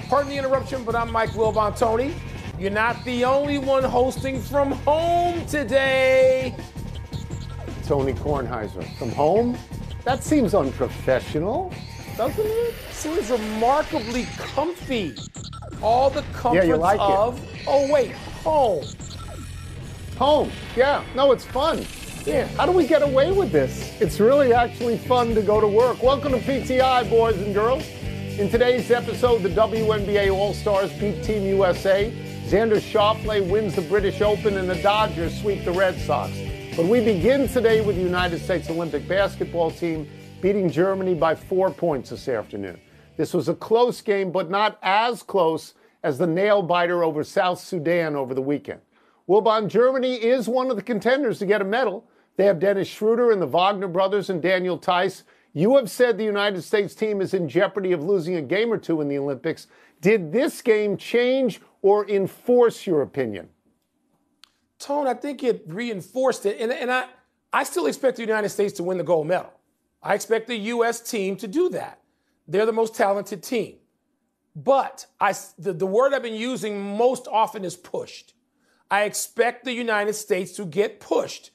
Pardon the interruption, but I'm Mike Wilbon. You're not the only one hosting from home today. Tony Kornheiser from home? That seems unprofessional, doesn't it? Seems remarkably comfy. All the comforts you like of, home. Home, yeah. No, it's fun. Yeah. How do we get away with this? It's really actually fun to go to work. Welcome to PTI, boys and girls. In today's episode, the WNBA All-Stars beat Team USA. Xander Schauffele wins the British Open, and the Dodgers sweep the Red Sox. But we begin today with the United States Olympic basketball team beating Germany by 4 points this afternoon. This was a close game, but not as close as the nail-biter over South Sudan over the weekend. Wilbon, Germany is one of the contenders to get a medal. They have Dennis Schroeder and the Wagner brothers and Daniel Theis. You have said the United States team is in jeopardy of losing a game or two in the Olympics. Did this game change or enforce your opinion? Tone, I think it reinforced it. And I still expect the United States to win the gold medal. I expect the U.S. team to do that. They're the most talented team. But the word I've been using most often is pushed. I expect the United States to get pushed.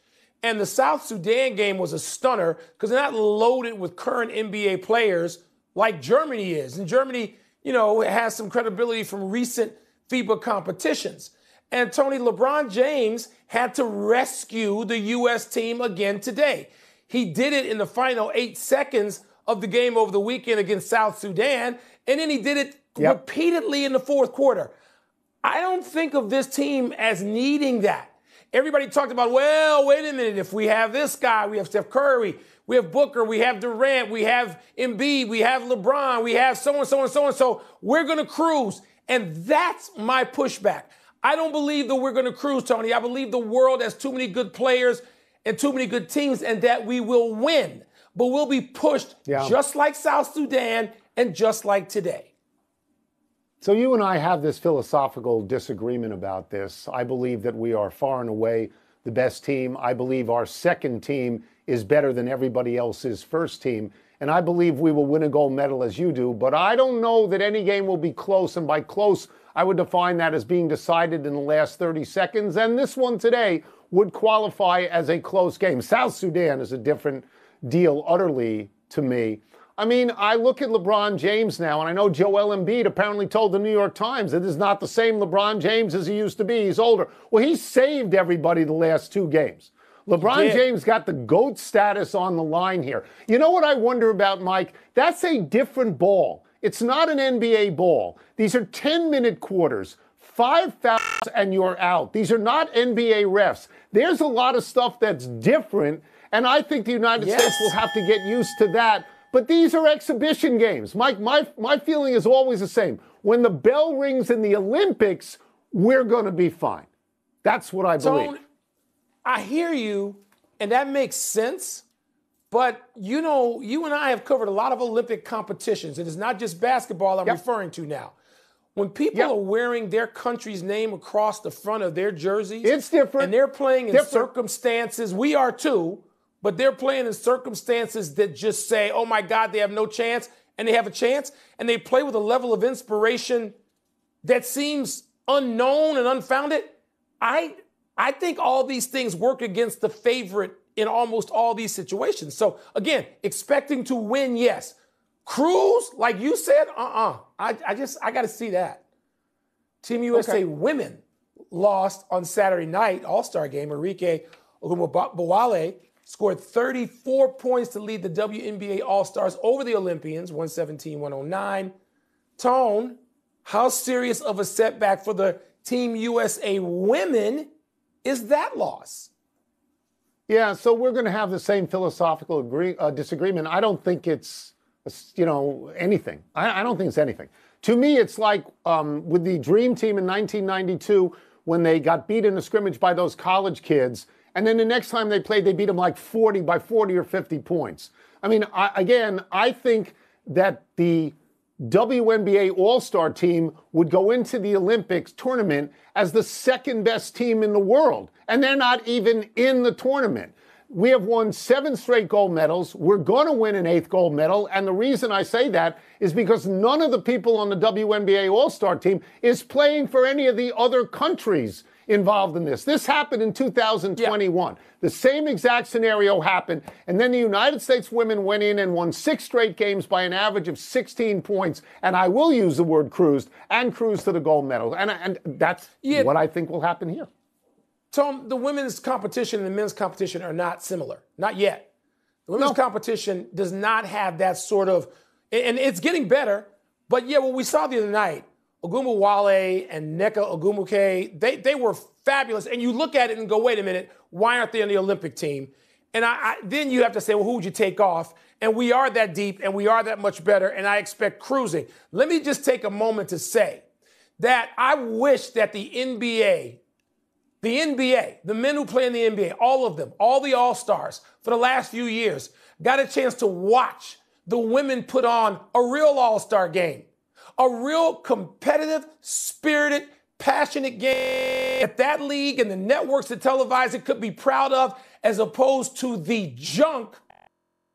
And the South Sudan game was a stunner because they're not loaded with current NBA players like Germany is. And Germany, has some credibility from recent FIBA competitions. And Tony, LeBron James had to rescue the U.S. team again today. He did it in the final 8 seconds of the game over the weekend against South Sudan, and then he did it repeatedly in the fourth quarter. I don't think of this team as needing that. Everybody talked about, well, wait a minute, if we have this guy, we have Steph Curry, we have Booker, we have Durant, we have Embiid, we have LeBron, we have so-and-so, we're going to cruise. And that's my pushback. I don't believe that we're going to cruise, Tony. I believe the world has too many good players and too many good teams and that we will win. But we'll be pushed just like South Sudan and just like today. So you and I have this philosophical disagreement about this. I believe that we are far and away the best team. I believe our second team is better than everybody else's first team. And I believe we will win a gold medal as you do. But I don't know that any game will be close. And by close, I would define that as being decided in the last 30 seconds. And this one today would qualify as a close game. South Sudan is a different deal utterly to me. I mean, I look at LeBron James now, and I know Joel Embiid apparently told the New York Times that it's not the same LeBron James as he used to be. He's older. Well, he saved everybody the last 2 games. LeBron James got the GOAT status on the line here. You know what I wonder about, Mike? That's a different ball. It's not an NBA ball. These are 10-minute quarters. 5 fouls and you're out. These are not NBA refs. There's a lot of stuff that's different, and I think the United States will have to get used to that. But these are exhibition games. Mike, my feeling is always the same. When the bell rings in the Olympics, we're going to be fine. That's what I believe. Tone, I hear you, and that makes sense. But, you and I have covered a lot of Olympic competitions. It is not just basketball I'm referring to now. When people are wearing their country's name across the front of their jerseys, it's different. And they're playing in circumstances, we are too, but they're playing in circumstances that just say, oh my God, they have no chance, and they have a chance, and they play with a level of inspiration that seems unknown and unfounded. I think all these things work against the favorite in almost all these situations. So again, expecting to win, yes. Cruise, like you said, I got to see that. Team USA women lost on Saturday night, All-Star game. Enrique Ogunbowale scored 34 points to lead the WNBA All-Stars over the Olympians, 117-109. Tone, how serious of a setback for the Team USA women is that loss? Yeah, so we're going to have the same philosophical disagreement. I don't think it's, anything. I don't think it's anything. To me, it's like with the Dream Team in 1992 when they got beat in a scrimmage by those college kids, and then the next time they played, they beat them like 40 or 50 points. I mean, I think that the WNBA All-Star team would go into the Olympics tournament as the second best team in the world, and they're not even in the tournament. We have won 7 straight gold medals. We're going to win an 8th gold medal. And the reason I say that is because none of the people on the WNBA All-Star team is playing for any of the other countries involved in this. This happened in 2021. Yeah. The same exact scenario happened. And then the United States women went in and won 6 straight games by an average of 16 points. And I will use the word cruised to the gold medal. And that's what I think will happen here. Tom, the women's competition and the men's competition are not similar. Not yet. The women's competition does not have that sort of, and it's getting better, but yeah, what we saw the other night, Ogunbowale and Nneka Ogwumike, they were fabulous. And you look at it and go, wait a minute, why aren't they on the Olympic team? And then you have to say, well, who would you take off? And we are that deep and we are that much better, and I expect cruising. Let me just take a moment to say that I wish that the NBA, the men who play in the NBA, all of them, all the All-Stars for the last few years, got a chance to watch the women put on a real All-Star game, a real competitive, spirited, passionate game that that league and the networks that televise it could be proud of, as opposed to the junk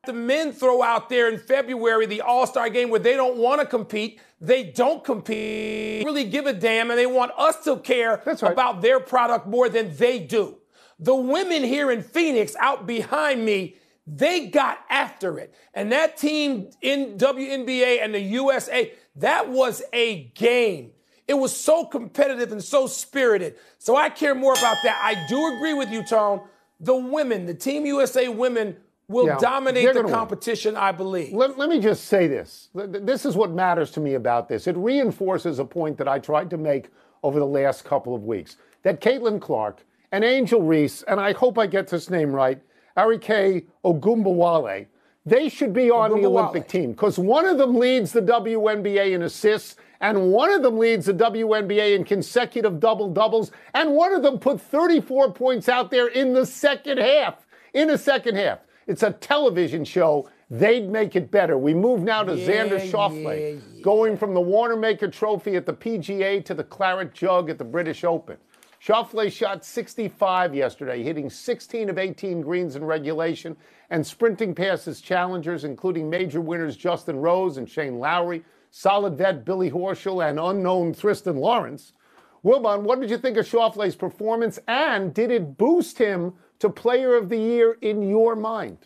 the men throw out there in February, the All-Star game, where they don't want to compete. They don't compete, really give a damn, and they want us to care about their product more than they do. The women here in Phoenix, out behind me, they got after it. And that team in WNBA and the USA, that was a game. It was so competitive and so spirited. So I care more about that. I do agree with you, Tone. The women, the Team USA women, will dominate the competition, I believe. Let me just say this. This is what matters to me about this. It reinforces a point that I tried to make over the last couple of weeks, that Caitlin Clark and Angel Reese, and I hope I get this name right, Arike Ogunbowale, they should be on the Olympic team, because one of them leads the WNBA in assists, and one of them leads the WNBA in consecutive double-doubles, and one of them put 34 points out there in the second half. It's a television show. They'd make it better. We move now to Xander Schauffele, going from the Wanamaker Trophy at the PGA to the Claret Jug at the British Open. Schauffele shot 65 yesterday, hitting 16 of 18 greens in regulation and sprinting past his challengers, including major winners Justin Rose and Shane Lowry, solid vet Billy Horschel, and unknown Tristan Lawrence. Wilbon, what did you think of Schauffele's performance, and did it boost him to Player of the Year in your mind?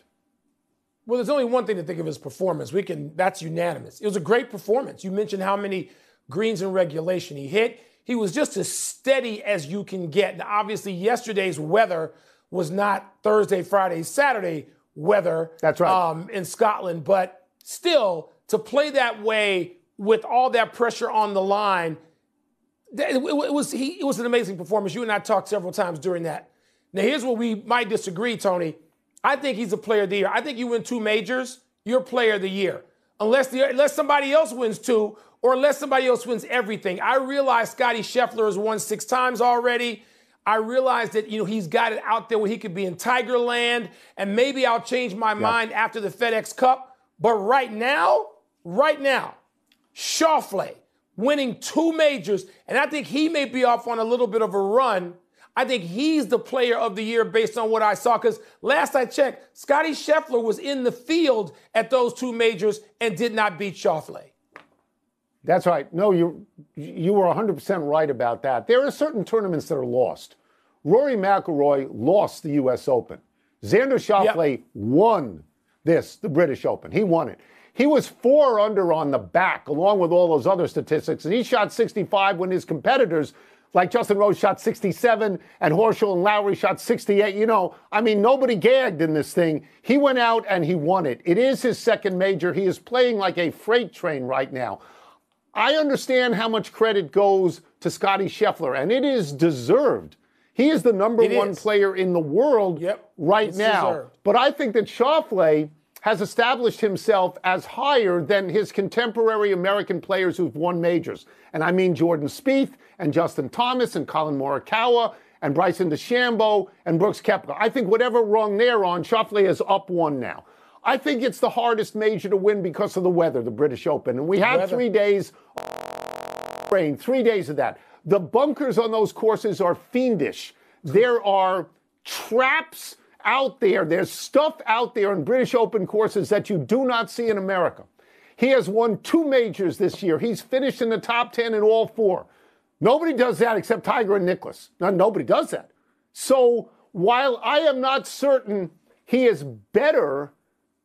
Well, there's only one thing to think of his performance. That's unanimous. It was a great performance. You mentioned how many greens in regulation he hit. He was just as steady as you can get. Now, obviously, yesterday's weather was not Thursday, Friday, Saturday weather. That's right. In Scotland. But still, to play that way with all that pressure on the line, it was an amazing performance. You and I talked several times during that. Now, here's where we might disagree, Tony. I think he's a player of the year. I think you win 2 majors, you're player of the year. Unless somebody else wins 2, or unless somebody else wins everything. I realize Scottie Scheffler has won 6 times already. I realize that, he's got it out there where he could be in Tigerland, and maybe I'll change my mind after the FedEx Cup. But right now, Schauffele winning 2 majors, and I think he may be off on a little bit of a run. I think he's the player of the year based on what I saw, because last I checked, Scottie Scheffler was in the field at those 2 majors and did not beat Schauffele. That's right. No, you were 100% right about that. There are certain tournaments that are lost. Rory McIlroy lost the U.S. Open. Xander Schauffele won the British Open. He won it. He was 4 under on the back, along with all those other statistics, and he shot 65 when his competitors, like Justin Rose, shot 67, and Horschel and Lowry shot 68. Nobody gagged in this thing. He went out and he won it. It is his second major. He is playing like a freight train right now. I understand how much credit goes to Scottie Scheffler, and it is deserved. He is the number 1 player in the world right now. Deserved. But I think that Schauffele has established himself as higher than his contemporary American players who've won majors. And I mean Jordan Spieth and Justin Thomas and Colin Morikawa and Bryson DeChambeau and Brooks Koepka. I think whatever rung they're on, Schauffele is up 1 now. I think it's the hardest major to win because of the weather, the British Open. And we had 3 days of rain, 3 days of that. The bunkers on those courses are fiendish. There are traps out there. There's stuff out there in British Open courses that you do not see in America. He has won 2 majors this year. He's finished in the top 10 in all 4. Nobody does that except Tiger and Nicklaus. Nobody does that. So while I am not certain he is better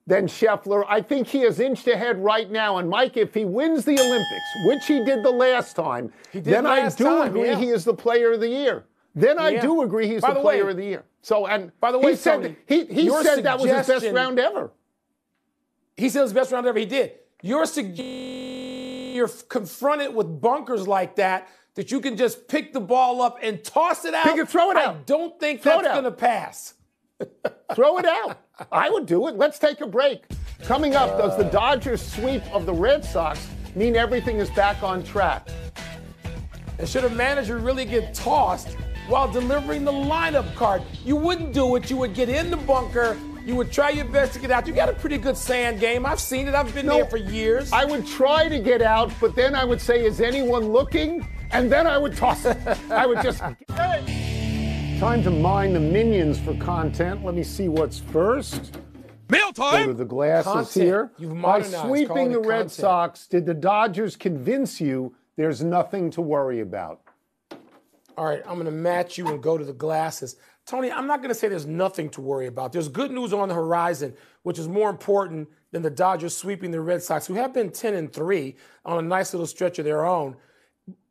than Scheffler, I think he is inched ahead right now. And Mike, if he wins the Olympics, which he did the last time, then I do agree he is the player of the year. Then I do agree he's the player of the year. So, and by the way, he said, Tony, he said that was his best round ever. He said it was the best round ever. He did. You're confronted with bunkers like that you can just pick the ball up and toss it out. Pick it, throw it out. I don't think that's going to pass. Throw it out. I would do it. Let's take a break. Coming up, does the Dodgers sweep of the Red Sox mean everything is back on track? And should a manager really get tossed while delivering the lineup card? You wouldn't do it. You would get in the bunker. You would try your best to get out. You got a pretty good sand game. I've seen it. I've been there for years. I would try to get out, but then I would say, is anyone looking? And then I would toss it. I would just... Time to mine the minions for content. Let me see what's first. Mail time! Go to the glasses here. By sweeping the Red Sox, did the Dodgers convince you there's nothing to worry about? All right, I'm going to match you and go to the glasses. Tony, I'm not going to say there's nothing to worry about. There's good news on the horizon, which is more important than the Dodgers sweeping the Red Sox, who have been 10-3 on a nice little stretch of their own.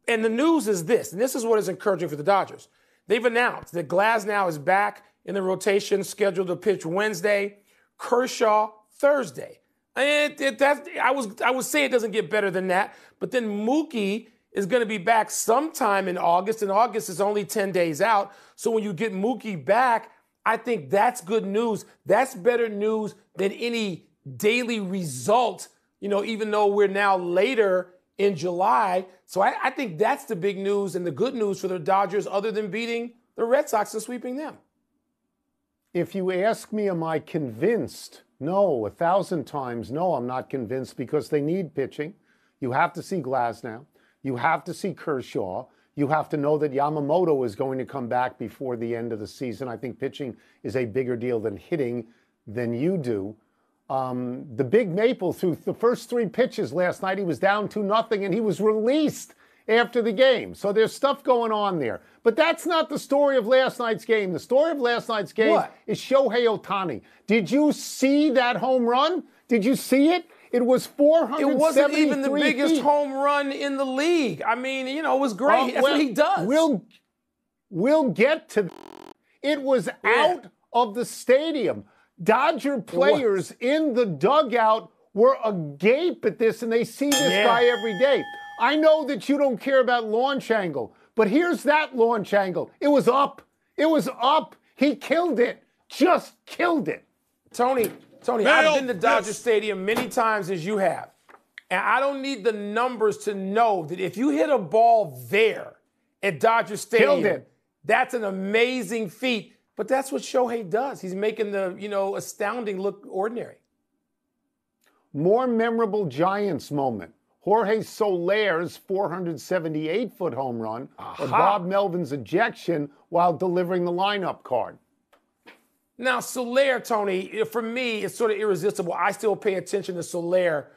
And the news is this, and this is what is encouraging for the Dodgers. They've announced that Glasnow is back in the rotation, scheduled to pitch Wednesday, Kershaw Thursday. And I would say it doesn't get better than that, but then Mookie is going to be back sometime in August, and August is only 10 days out. So when you get Mookie back, I think that's good news. That's better news than any daily result, even though we're now later in July. So I think that's the big news and the good news for the Dodgers, other than beating the Red Sox and sweeping them. If you ask me, am I convinced? No, 1,000 times no, I'm not convinced, because they need pitching. You have to see Glasnow. You have to see Kershaw. You have to know that Yamamoto is going to come back before the end of the season. I think pitching is a bigger deal than hitting than you do. The Big Maple threw the first 3 pitches last night. He was down 2-0, and he was released after the game. So there's stuff going on there. But that's not the story of last night's game. The story of last night's game is Shohei Ohtani. Did you see that home run? Did you see it? It was 473 It wasn't even the biggest feet. home run in the league. I mean, it was great. That's what he does. We'll get to that. It was out of the stadium. Dodger players in the dugout were agape at this, and they see this guy every day. I know that you don't care about launch angle, but here's that launch angle. It was up. It was up. He killed it. Just killed it. Tony, I've been to Dodger Stadium many times, as you have. And I don't need the numbers to know that if you hit a ball there at Dodger Stadium, that's an amazing feat. But that's what Shohei does. He's making the, astounding look ordinary. More memorable Giants moment. Jorge Soler's 478-foot home run, or Bob Melvin's ejection while delivering the lineup card. Now, Soler, Tony, for me, it's sort of irresistible. I still pay attention to Soler,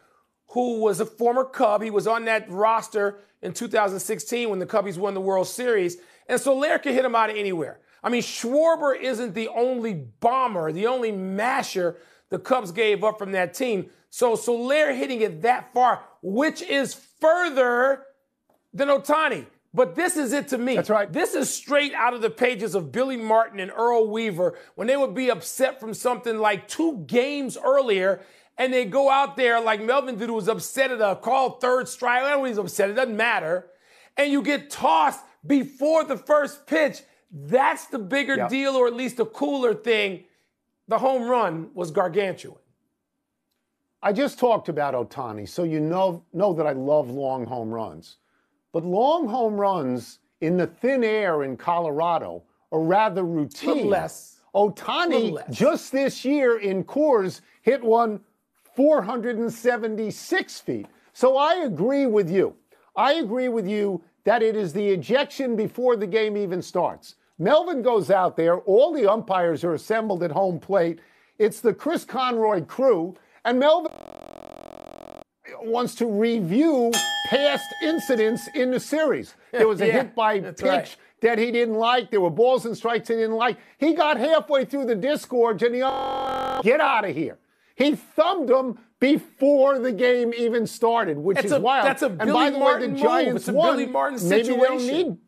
who was a former Cub. He was on that roster in 2016 when the Cubbies won the World Series. And Soler can hit him out of anywhere. I mean, Schwarber isn't the only bomber, the only masher the Cubs gave up from that team. So Soler hitting it that far, which is further than Ohtani. But this is it to me. That's right. This is straight out of the pages of Billy Martin and Earl Weaver when they would be upset from something like 2 games earlier, and they go out there like Melvin did, who was upset at a called third strike. I don't know he's upset. It doesn't matter. And you get tossed before the first pitch. That's the bigger deal, or at least the cooler thing. The home run was gargantuan. I just talked about Ohtani, so you know that I love long home runs. But long home runs in the thin air in Colorado are rather routine. A little less. Ohtani, just this year in Coors, hit one 476 feet. So I agree with you. I agree with you that it is the ejection before the game even starts. Melvin goes out there. All the umpires are assembled at home plate. It's the Chris Conroy crew. And Melvin wants to review past incidents in the series. There was a hit by pitch that he didn't like. There were balls and strikes he didn't like. He got halfway through the disgorge and he get out of here. He thumbed him before the game even started, which is wild. That's a Billy Martin move. It's a Billy Martin situation. Maybe they don't need.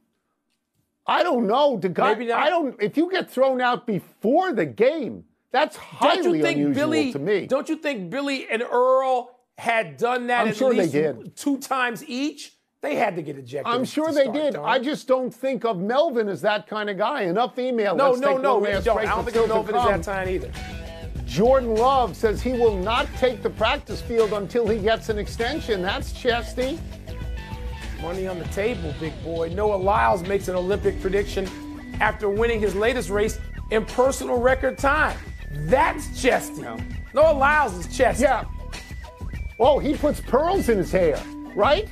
I don't know. The guy. I don't. If you get thrown out before the game, that's highly unusual to me. Don't you think Billy and Earl had done that at least 2 times each? They had to get ejected. I'm sure they did. I just don't think of Melvin as that kind of guy. Enough email. No. I don't think Melvin is that kind either. Jordan Love says he will not take the practice field until he gets an extension. That's chesty. Money on the table, big boy. Noah Lyles makes an Olympic prediction after winning his latest race in personal record time. That's chesty. No. Noah Lyles is chesty. Yeah. Oh, he puts pearls in his hair, right?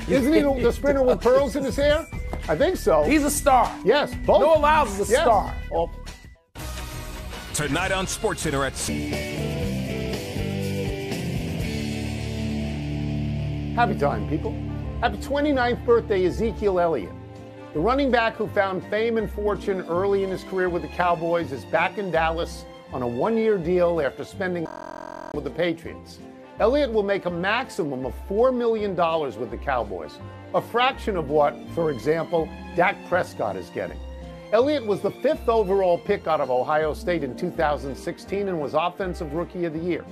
Isn't he the sprinter with pearls in his hair? I think so. He's a star. Yes, both. Noah Lyles is a star. Oh. Tonight on SportsCenter at Happy time, people. Happy 29th birthday, Ezekiel Elliott. The running back who found fame and fortune early in his career with the Cowboys is back in Dallas on a 1-year deal after spending with the Patriots. Elliott will make a maximum of $4 million with the Cowboys, a fraction of what, for example, Dak Prescott is getting. Elliott was the 5th overall pick out of Ohio State in 2016 and was Offensive Rookie of the Year.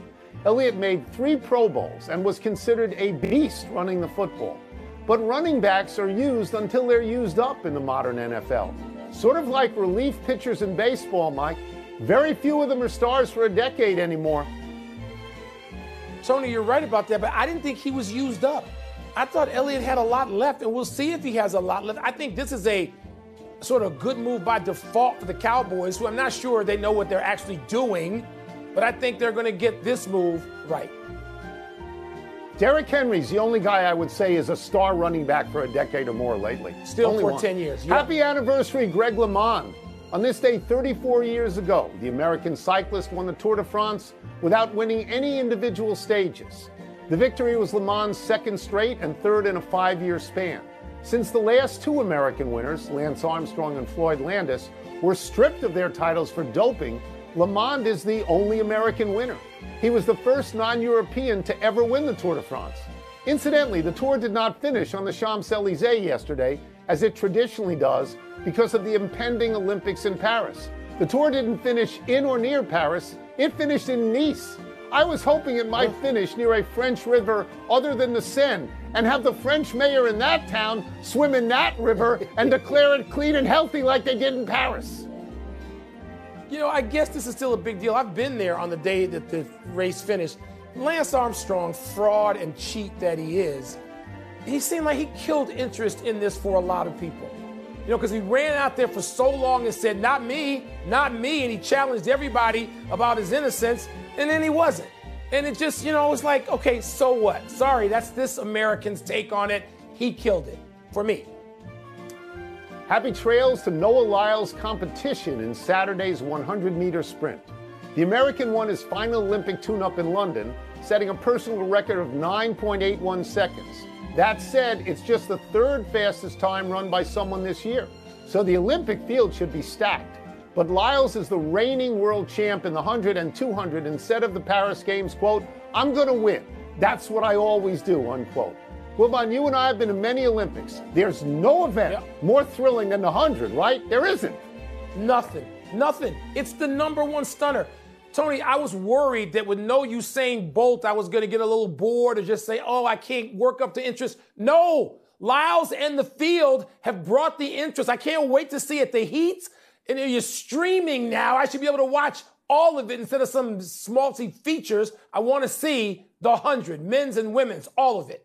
Elliott made 3 Pro Bowls and was considered a beast running the football. But running backs are used until they're used up in the modern NFL. Sort of like relief pitchers in baseball, Mike. Very few of them are stars for a decade anymore. Tony, you're right about that, but I didn't think he was used up. I thought Elliott had a lot left, and we'll see if he has a lot left. I think this is a sort of good move by default for the Cowboys, who I'm not sure they know what they're actually doing, but I think they're going to get this move right. Derrick Henry's the only guy I would say is a star running back for a decade or more lately. Still only for one. 10 years. Yeah. Happy anniversary, Greg LeMond. On this day 34 years ago, the American cyclist won the Tour de France without winning any individual stages. The victory was LeMond's 2nd straight and 3rd in a 5-year span. Since the last 2 American winners, Lance Armstrong and Floyd Landis, were stripped of their titles for doping, LeMond is the only American winner. He was the first non-European to ever win the Tour de France. Incidentally, the Tour did not finish on the Champs-Élysées yesterday, as it traditionally does, because of the impending Olympics in Paris. The Tour didn't finish in or near Paris, it finished in Nice. I was hoping it might finish near a French river other than the Seine, and have the French mayor in that town swim in that river and declare it clean and healthy like they did in Paris. You know, I guess this is still a big deal. I've been there on the day that the race finished. Lance Armstrong, fraud and cheat that he is, he seemed like he killed interest in this for a lot of people. You know, because he ran out there for so long and said, not me, and he challenged everybody about his innocence, and then he wasn't. And it just, you know, it was like, okay, so what? Sorry, that's this American's take on it. He killed it for me. Happy trails to Noah Lyles' competition in Saturday's 100-meter sprint. The American won his final Olympic tune-up in London, setting a personal record of 9.81 seconds. That said, it's just the 3rd fastest time run by someone this year, so the Olympic field should be stacked. But Lyles is the reigning world champ in the 100 and 200 and said of the Paris Games, quote, "I'm going to win. That's what I always do," unquote. Wilbon, you and I have been to many Olympics. There's no event more thrilling than the 100, right? There isn't. Nothing. It's the #1 stunner. Tony, I was worried that with no Usain Bolt, I was going to get a little bored or just say, oh, I can't work up the interest. No, Lyles and the field have brought the interest. I can't wait to see it. The heats, and you're streaming now. I should be able to watch all of it instead of some schmaltzy features. I want to see the 100, men's and women's, all of it.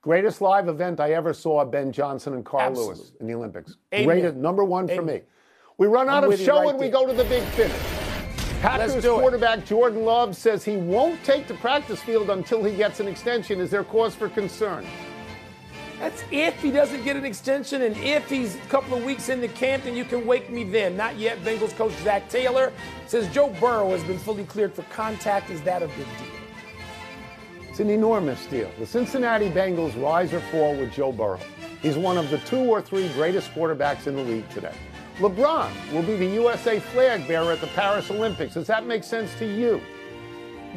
Greatest live event I ever saw, Ben Johnson and Carl Lewis in the Olympics. Greatest, #1 for me. We run out of show and we go to the big finish. Packers quarterback Jordan Love says he won't take the practice field until he gets an extension. Is there cause for concern? That's if he doesn't get an extension and if he's a couple of weeks into camp, then you can wake me then. Not yet. Bengals coach Zach Taylor says Joe Burrow has been fully cleared for contact. Is that a big deal? It's an enormous deal. The Cincinnati Bengals rise or fall with Joe Burrow. He's one of the 2 or 3 greatest quarterbacks in the league today. LeBron will be the USA flag bearer at the Paris Olympics. Does that make sense to you?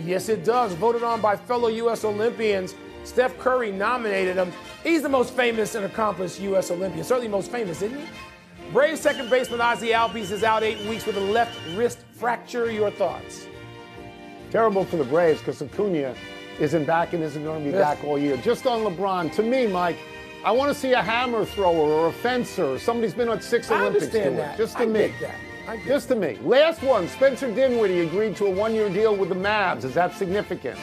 Yes, it does. Voted on by fellow U.S. Olympians. Steph Curry nominated him. He's the most famous and accomplished U.S. Olympian. Certainly most famous, isn't he? Braves second baseman Ozzie Albies is out 8 weeks with a left wrist fracture. Your thoughts? Terrible for the Braves because Acuna isn't back and isn't going to be back all year. Just on LeBron, to me, Mike, I want to see a hammer thrower or a fencer or somebody who's been on 6 Olympics to it. Just to me. Just to me. Last one, Spencer Dinwiddie agreed to a 1-year deal with the Mavs. Is that significant?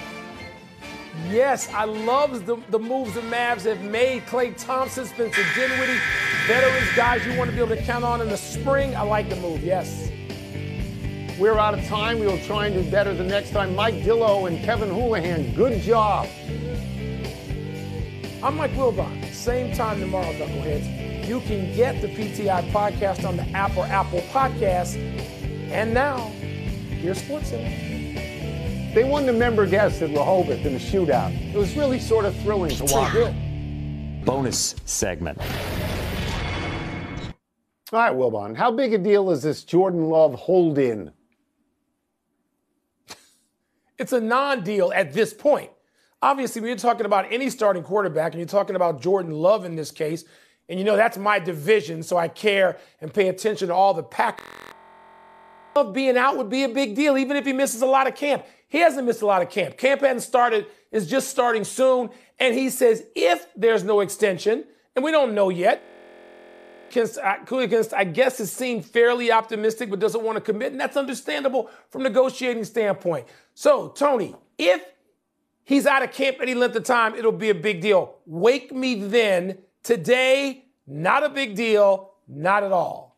Yes, I love the moves the Mavs have made. Klay Thompson, Spencer Dinwiddie, veterans, guys you want to be able to count on in the spring. I like the move, yes. We're out of time. We will try and do better the next time. Mike Dillow and Kevin Houlihan, good job. I'm Mike Wilbon. Same time tomorrow, Knuckleheads. You can get the PTI podcast on the app or Apple Podcasts. And now, here's SportsCenter. They won the member guest at Rehoboth in the shootout. It was really sort of thrilling to watch. Bonus segment. All right, Wilbon, how big a deal is this Jordan Love hold-in? It's a non-deal at this point. Obviously, when you're talking about any starting quarterback, and you're talking about Jordan Love in this case, and you know that's my division, so I care and pay attention to all the Packers. Love being out would be a big deal, even if he misses a lot of camp. He hasn't missed a lot of camp. Camp hadn't started, is just starting soon. And he says if there's no extension, and we don't know yet, I guess it seemed fairly optimistic, but doesn't want to commit, and that's understandable from a negotiating standpoint. So, Tony, if he's out of camp any length of time, it'll be a big deal. Wake me then. Today, not a big deal, not at all.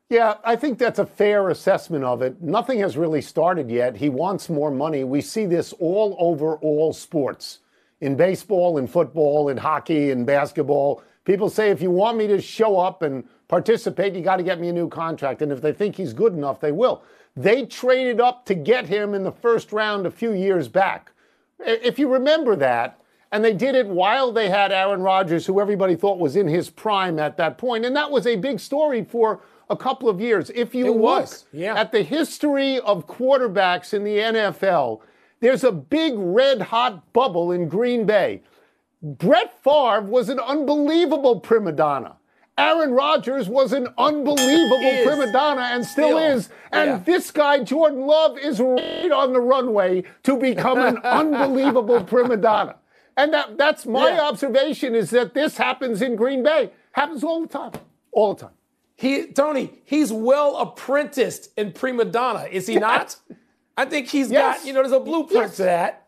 Yeah, I think that's a fair assessment of it. Nothing has really started yet. He wants more money. We see this all over all sports. In baseball, in football, in hockey, in basketball. People say, if you want me to show up and participate, you got to get me a new contract. And if they think he's good enough, they will. They traded up to get him in the first round a few years back. If you remember that, and they did it while they had Aaron Rodgers, who everybody thought was in his prime at that point. And that was a big story for a couple of years. If you look at the history of quarterbacks in the NFL, there's a big red-hot bubble in Green Bay. Brett Favre was an unbelievable prima donna. Aaron Rodgers was an unbelievable prima donna and still is. And this guy, Jordan Love, is right on the runway to become an unbelievable prima donna. And that's my observation, is that this happens in Green Bay. Happens all the time. All the time. Tony, he's well apprenticed in prima donna, is he not? I think he's got, there's a blueprint to that.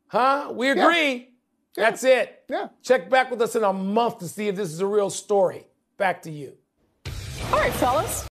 Huh? We agree. That's it. Check back with us in a month to see if this is a real story. Back to you. All right, fellas.